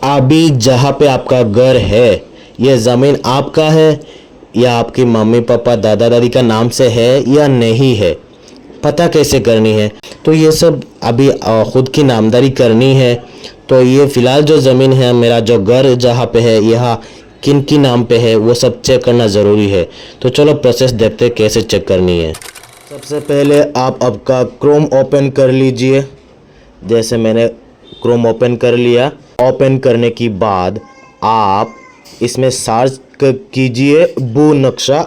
अभी जहाँ पे आपका घर है, ये ज़मीन आपका है या आपकी मम्मी पापा दादा दादी का नाम से है या नहीं है, पता कैसे करनी है। तो ये सब अभी खुद की नामदारी करनी है। तो ये फ़िलहाल जो ज़मीन है, मेरा जो घर जहाँ पे है, यहाँ किन की नाम पे है, वो सब चेक करना ज़रूरी है। तो चलो प्रोसेस देखते हैं कैसे चेक करनी है। सबसे पहले आप आपका क्रोम ओपन कर लीजिए। जैसे मैंने क्रोम ओपन कर लिया। ओपन करने के बाद आप इसमें सर्च कीजिए बू नक्शा।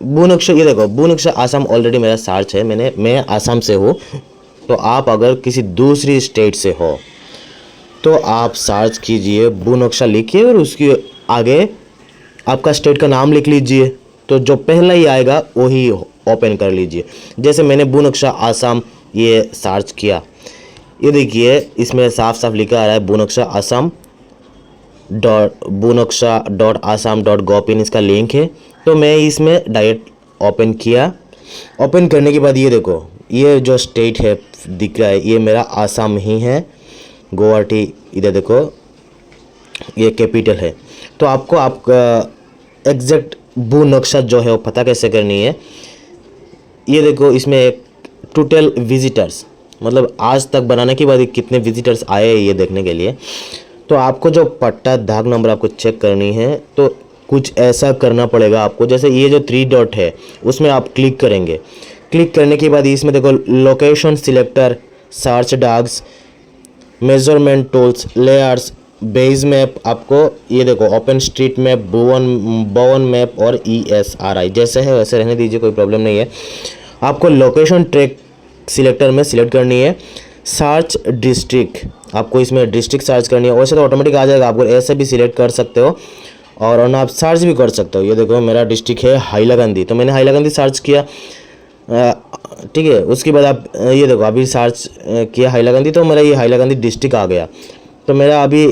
ये देखो बू नक्शा आसाम ऑलरेडी मेरा सर्च है, मैं आसाम से हूँ। तो आप अगर किसी दूसरी स्टेट से हो तो आप सर्च कीजिए बू नक्शा लिखिए और उसके आगे आपका स्टेट का नाम लिख लीजिए। तो जो पहला ही आएगा वही ओपन कर लीजिए। जैसे मैंने बू नक्शा आसाम ये सर्च किया, ये देखिए इसमें साफ साफ लिखा आ रहा है bunaksa.asam.gov.in इसका लिंक है। तो मैं इसमें डायरेक्ट ओपन किया। ओपन करने के बाद ये देखो, ये जो स्टेट है दिख रहा है, ये मेरा आसाम ही है, गुवाहाटी। इधर देखो ये कैपिटल है। तो आपको आपका एग्जैक्ट बू नक्शा जो है वो पता कैसे करनी है। ये देखो इसमें टोटल विजिटर्स, मतलब आज तक बनाने के बाद कितने विजिटर्स आए हैं ये देखने के लिए। तो आपको जो पट्टा दाग नंबर आपको चेक करनी है, तो कुछ ऐसा करना पड़ेगा आपको। जैसे ये जो 3 डॉट है उसमें आप क्लिक करेंगे। क्लिक करने के बाद इसमें देखो location selector, search dogs, measurement tools, layers, base map, आपको ये देखो ओपन स्ट्रीट मैप, बोवन मैप और ESRI जैसे है वैसे रहने दीजिए, कोई प्रॉब्लम नहीं है। आपको लोकेशन ट्रैक सिलेक्टर में सिलेक्ट करनी है। सर्च डिस्ट्रिक्ट, आपको इसमें डिस्ट्रिक्ट सर्च करनी है। वैसे तो ऑटोमेटिक आ जाएगा, आपको ऐसे भी सिलेक्ट कर सकते हो और आप सर्च भी कर सकते हो। ये देखो मेरा डिस्ट्रिक्ट है हाईलाकंदी, तो मैंने हाईलाकंदी सर्च किया, ठीक है। उसके बाद आप ये देखो अभी सर्च किया हाईलाकंदी, तो मेरा ये हाईलाकंदी डिस्ट्रिक्ट आ गया। तो मेरा अभी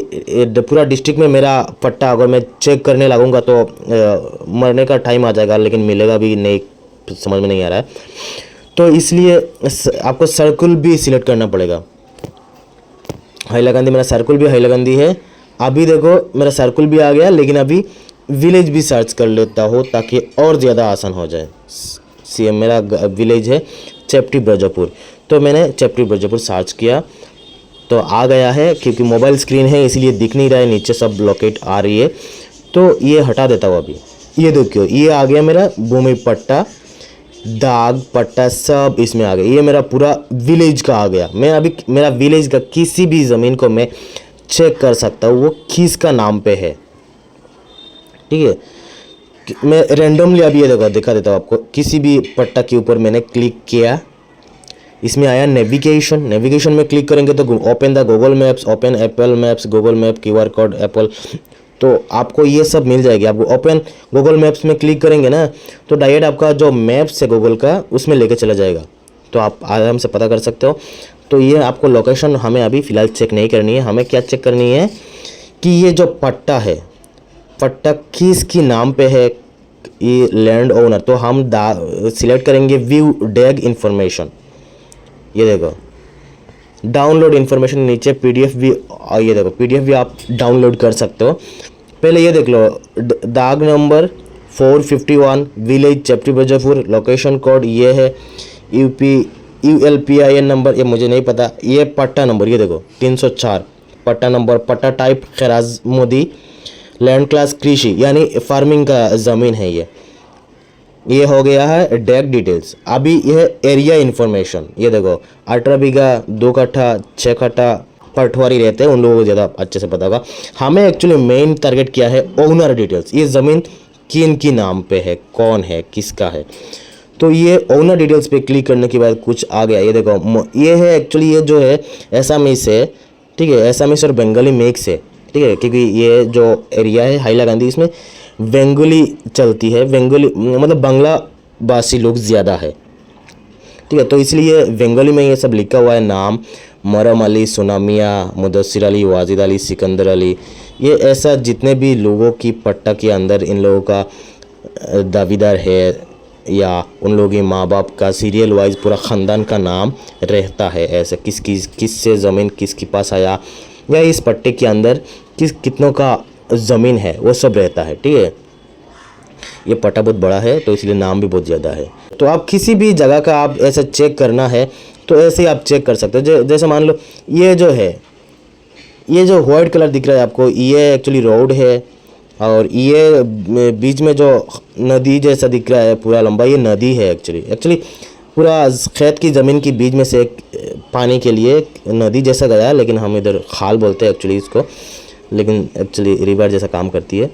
पूरा डिस्ट्रिक्ट में मेरा पट्टा अगर मैं चेक करने लगूंगा तो मरने का टाइम आ जाएगा, लेकिन मिलेगा भी नहीं, समझ में नहीं आ रहा है। तो इसलिए आपको सर्कुल भी सिलेक्ट करना पड़ेगा। हाईलाकंदी, मेरा सर्कुल भी हाईलाकंदी है। अभी देखो मेरा सर्कुल भी आ गया, लेकिन अभी विलेज भी सर्च कर लेता हूँ ताकि और ज़्यादा आसान हो जाए। मेरा विलेज है चेपटी ब्रजपुर, तो मैंने चेपटी ब्रजपुर सर्च किया तो आ गया है। क्योंकि मोबाइल स्क्रीन है इसलिए दिख नहीं रहा है, नीचे सब लोकेट आ रही है। तो ये हटा देता हूँ अभी। ये देखियो ये आ गया मेरा भूमि पट्टा, दाग पट्टा सब इसमें आ गया। ये मेरा पूरा विलेज का आ गया। मैं अभी मेरा विलेज का किसी भी ज़मीन को मैं चेक कर सकता हूँ वो किसका नाम पे है, ठीक है। मैं रैंडमली अभी ये देखो दिखा देता हूँ आपको। किसी भी पट्टा के ऊपर मैंने क्लिक किया, इसमें आया नेविगेशन। नेविगेशन में क्लिक करेंगे तो open the Google maps, open Apple maps, Google map, QR code Apple, तो आपको ये सब मिल जाएगी। आपको ओपन गूगल मैप्स में क्लिक करेंगे ना तो डायरेक्ट आपका जो मैप्स है गूगल का उसमें लेके चला जाएगा, तो आप आराम से पता कर सकते हो। तो ये आपको लोकेशन हमें अभी फ़िलहाल चेक नहीं करनी है। हमें क्या चेक करनी है कि ये जो पट्टा है, पट्टा किसकी नाम पे है, ये लैंड ओनर। तो हम सिलेक्ट करेंगे व्यू डैग इंफॉर्मेशन। ये देखो डाउनलोड इन्फॉर्मेशन, नीचे PDF भी, ये देखो PDF भी आप डाउनलोड कर सकते हो। पहले ये देख लो दाग number 451, village Chepti Brajpur, location code ये है, ULPIN नंबर ये मुझे नहीं पता, ये पट्टा नंबर ये देखो 304 पट्टा नंबर, पट्टा टाइप खैराज मोदी, लैंड क्लास कृषि यानी फार्मिंग का ज़मीन है। ये हो गया है डैग डिटेल्स। अभी यह एरिया इन्फॉर्मेशन, ये देखो 18 बीघा, 2 कट्ठा, 6 कट्ठा पटवारी रहते हैं, उन लोगों को ज़्यादा अच्छे से पता होगा। हमें एक्चुअली मेन टारगेट क्या है, ओनर डिटेल्स। ये ज़मीन किन की नाम पे है, कौन है, किसका है। तो ये ओनर डिटेल्स पे क्लिक करने के बाद कुछ आ गया। ये देखो ये है एक्चुअली ये जो है एसामीस है, ठीक है, एसामीस और बंगाली मिक्स है, ठीक है। क्योंकि ये जो एरिया है हाईलाकंदी इसमें बंगाली चलती है, बंगाली मतलब बांग्ला भाषी लोग ज़्यादा है, ठीक है। तो इसलिए बंगाली में ये सब लिखा हुआ है नाम, मरम अली, सुनामिया, मुदस्सिर अली, वाजिद अली, सिकंदर अली, ये ऐसा जितने भी लोगों की पट्टा के अंदर इन लोगों का दावेदार है या उन लोगों के माँ बाप का सीरियल वाइज पूरा ख़ानदान का नाम रहता है। ऐसे किस से ज़मीन किसके पास आया या इस पट्टे के अंदर कितनों का ज़मीन है वो सब रहता है, ठीक है। ये पट्टा बहुत बड़ा है तो इसलिए नाम भी बहुत ज़्यादा है। तो आप किसी भी जगह का आप ऐसा चेक करना है तो ऐसे ही आप चेक कर सकते हो। जैसे मान लो ये जो है, ये जो वाइट कलर दिख रहा है आपको, ये एक्चुअली रोड है, और ये बीच में जो नदी जैसा दिख रहा है पूरा लंबा, ये नदी है एक्चुअली पूरा खेत की ज़मीन की बीच में से एक पानी के लिए नदी जैसा गया है, लेकिन हम इधर खाल बोलते हैं एक्चुअली इसको, लेकिन एक्चुअली रिवर जैसा काम करती है।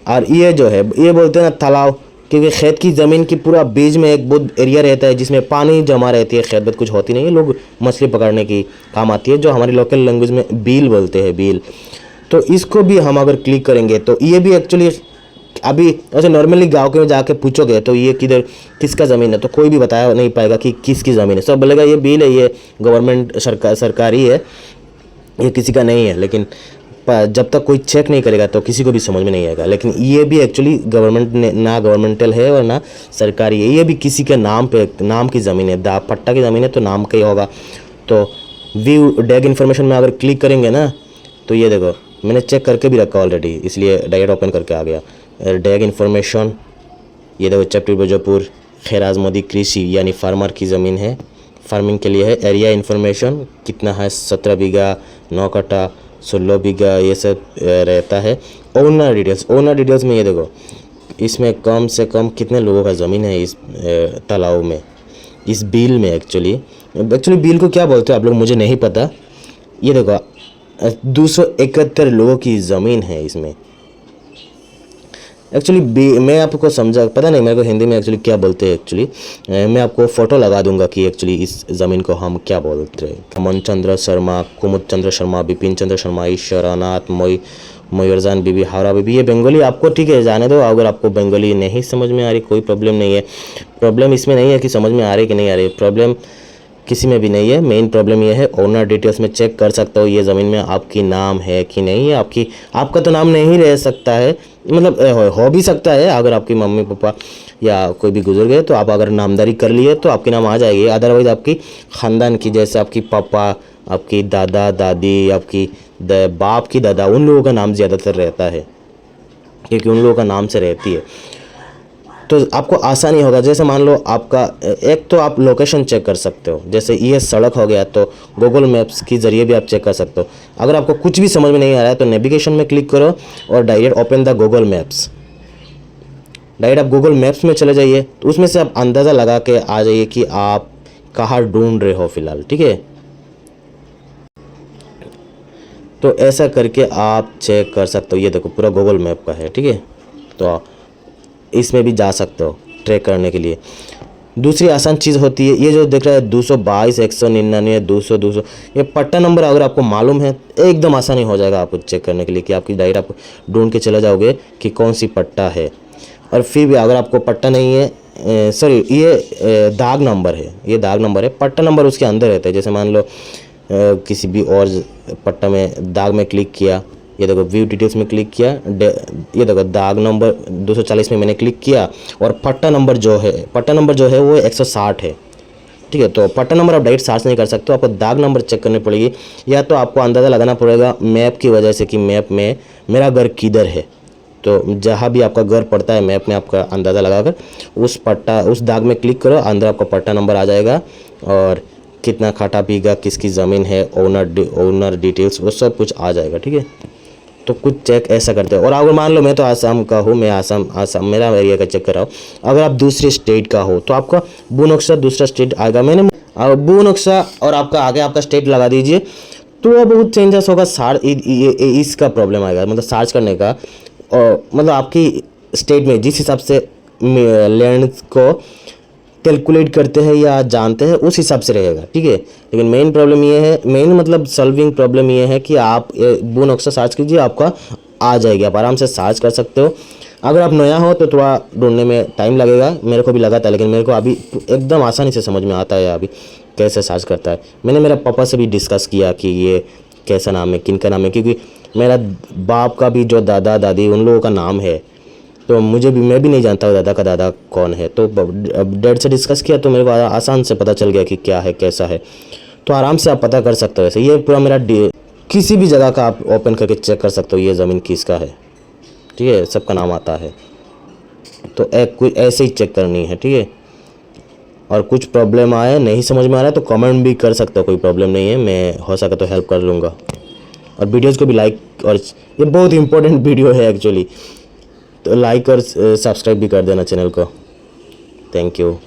और ये जो है ये बोलते हैं ना तालाब, क्योंकि खेत की ज़मीन की पूरा बीच में एक बहुत एरिया रहता है जिसमें पानी जमा रहती है, खेत में कुछ होती नहीं है, लोग मछली पकड़ने की काम आती है, जो हमारी लोकल लैंग्वेज में बील बोलते हैं, बील। तो इसको भी हम अगर क्लिक करेंगे तो ये भी एक्चुअली अभी ऐसे नॉर्मली गांव के में जाके पूछोगे तो ये किधर किसका ज़मीन है तो कोई भी बताया नहीं पाएगा कि किसकी ज़मीन है, सब बोलेगा ये बिल है, ये गवर्नमेंट सरकारी है, ये किसी का नहीं है। लेकिन जब तक कोई चेक नहीं करेगा तो किसी को भी समझ में नहीं आएगा। लेकिन ये भी एक्चुअली गवर्नमेंट ने ना गवर्नमेंटल है और ना सरकारी है, ये भी किसी के नाम पे, नाम की ज़मीन है, पट्टा की ज़मीन है तो नाम का ही होगा। तो व्यू डैग इन्फॉर्मेशन में अगर क्लिक करेंगे ना तो ये देखो मैंने चेक करके भी रखा ऑलरेडी, इसलिए डायरेक्ट ओपन करके आ गया। डैग इन्फॉर्मेशन, ये देखो चैप्टी ब्रजपुर खैर आजमदी कृषि यानी फार्मर की ज़मीन है, फार्मिंग के लिए है। एरिया इन्फॉर्मेशन कितना है, 17 बीघा, 9 कट्टा, 16 बीघा, ये सब रहता है। ओनर डिटेल्स में ये देखो इसमें कम से कम कितने लोगों का ज़मीन है इस तालाब में, इस बिल में। एक्चुअली बिल को क्या बोलते हैं आप लोग, मुझे नहीं पता। ये देखो 271 लोगों की ज़मीन है इसमें। एक्चुअली मैं आपको समझा, पता नहीं मेरे को हिंदी में एक्चुअली क्या बोलते हैं। एक्चुअली मैं आपको फ़ोटो लगा दूंगा कि एक्चुअली इस ज़मीन को हम क्या बोलते हैं। अमन चंद्र शर्मा, कुमुद चंद्र शर्मा, बिपिन चंद्र शर्मा, ईश्वरनाथ, मयूरजान बीबी, हावड़ा बीबी, ये बंगाली आपको ठीक है जाने दो। अगर आपको बंगाली नहीं समझ में आ रही कोई प्रॉब्लम नहीं है। प्रॉब्लम इसमें नहीं है कि समझ में आ रही कि नहीं आ रही, प्रॉब्लम किसी में भी नहीं है। मेन प्रॉब्लम ये है ओनर डिटेल्स में चेक कर सकते हो ये ज़मीन में आपकी नाम है कि नहीं है। आपका तो नाम नहीं रह सकता है, मतलब हो भी सकता है अगर आपकी मम्मी पापा या कोई भी गुजर गए तो आप अगर नामदारी कर लिए तो आपके नाम आ जाएगी। अदरवाइज़ आपकी ख़ानदान की, जैसे आपकी पापा, आपकी दादा दादी, आपकी बाप की दादा, उन लोगों का नाम ज़्यादातर रहता है क्योंकि उन लोगों का नाम से रहती है, तो आपको आसानी होगा। जैसे मान लो आपका एक तो आप लोकेशन चेक कर सकते हो, जैसे ये सड़क हो गया तो गूगल मैप्स के ज़रिए भी आप चेक कर सकते हो। अगर आपको कुछ भी समझ में नहीं आ रहा है तो नेविगेशन में क्लिक करो और direct open the Google maps. Direct आप गूगल मैप्स में चले जाइए तो उसमें से आप अंदाज़ा लगा के आ जाइए कि आप कहाँ ढूंढ रहे हो फ़िलहाल, ठीक है। तो ऐसा करके आप चेक कर सकते हो। ये देखो पूरा गूगल मैप का है, ठीक है। तो इसमें भी जा सकते हो ट्रैक करने के लिए। दूसरी आसान चीज़ होती है ये जो देख रहा है 222, 199, 200, ये पट्टा नंबर अगर आपको मालूम है एकदम आसानी हो जाएगा आपको चेक करने के लिए कि आपकी डायरेक्ट आप ढूंढ के चले जाओगे कि कौन सी पट्टा है। और फिर भी अगर आपको पट्टा नहीं है, सॉरी ये दाग नंबर है, ये दाग नंबर है, पट्टा नंबर उसके अंदर रहता है। जैसे मान लो किसी भी और पट्टा में दाग में क्लिक किया, ये देखो व्यू डिटेल्स में क्लिक किया, ये देखो दाग नंबर 240 में मैंने क्लिक किया और पट्टा नंबर जो है वो 160 है, ठीक है। तो पट्टा नंबर आप डायरेक्ट सर्च नहीं कर सकते, आपको दाग नंबर चेक करनी पड़ेगी, या तो आपको अंदाज़ा लगाना पड़ेगा मैप की वजह से कि मैप में मेरा घर किधर है। तो जहाँ भी आपका घर पड़ता है मैप में आपका अंदाज़ा लगाकर उस दाग में क्लिक करो, अंदर आपका पट्टा नंबर आ जाएगा और कितना खाटा बीघा, किसकी ज़मीन है, ओनर डिटेल्स, वो सब कुछ आ जाएगा, ठीक है। तो कुछ चेक ऐसा करते हो। और अगर मान लो मैं तो आसाम का हूँ, मैं आसाम मेरा एरिया का चेक कर रहा हूँ, अगर आप दूसरे स्टेट का हो तो आपका बू नक्शा दूसरा स्टेट आएगा। मैंने बू नक्शा और आपका आगे आपका स्टेट लगा दीजिए तो वो बहुत चेंजेस होगा। इसका प्रॉब्लम आएगा, मतलब सर्च करने का, और मतलब आपकी स्टेट में जिस हिसाब से लैंड को कैलकुलेट करते हैं या जानते हैं उस हिसाब से रहेगा, ठीक है। लेकिन मेन प्रॉब्लम ये है, मेन मतलब सॉल्विंग प्रॉब्लम ये है कि आप बू नक्शा सर्च कीजिए, आपका आ जाएगी, आप आराम से सर्च कर सकते हो। अगर आप नया हो तो थोड़ा ढूंढने में टाइम लगेगा, मेरे को भी लगा था, लेकिन मेरे को अभी एकदम आसानी से समझ में आता है अभी कैसे सर्च करता है। मैंने मेरा पापा से भी डिस्कस किया कि ये कैसा नाम है, किन का नाम है, क्योंकि मेरा बाप का भी जो दादा दादी उन लोगों का नाम है, तो मैं भी नहीं जानता दादा का दादा कौन है। तो डैड से डिस्कस किया तो मेरे को आसान से पता चल गया कि क्या है कैसा है, तो आराम से आप पता कर सकते हो। वैसे ये पूरा मेरा किसी भी जगह का आप ओपन करके चेक कर सकते हो ये ज़मीन किसका है, ठीक है, सबका नाम आता है। तो कुछ ऐसे ही चेक करनी है, ठीक है। और कुछ प्रॉब्लम आए, नहीं समझ में आ रहा है तो कमेंट भी कर सकते हो, कोई प्रॉब्लम नहीं है, मैं हो सके तो हेल्प कर लूँगा। और वीडियोज़ को भी लाइक, और ये बहुत इंपॉर्टेंट वीडियो है एक्चुअली, तो लाइक और सब्सक्राइब भी कर देना चैनल को। Thank you.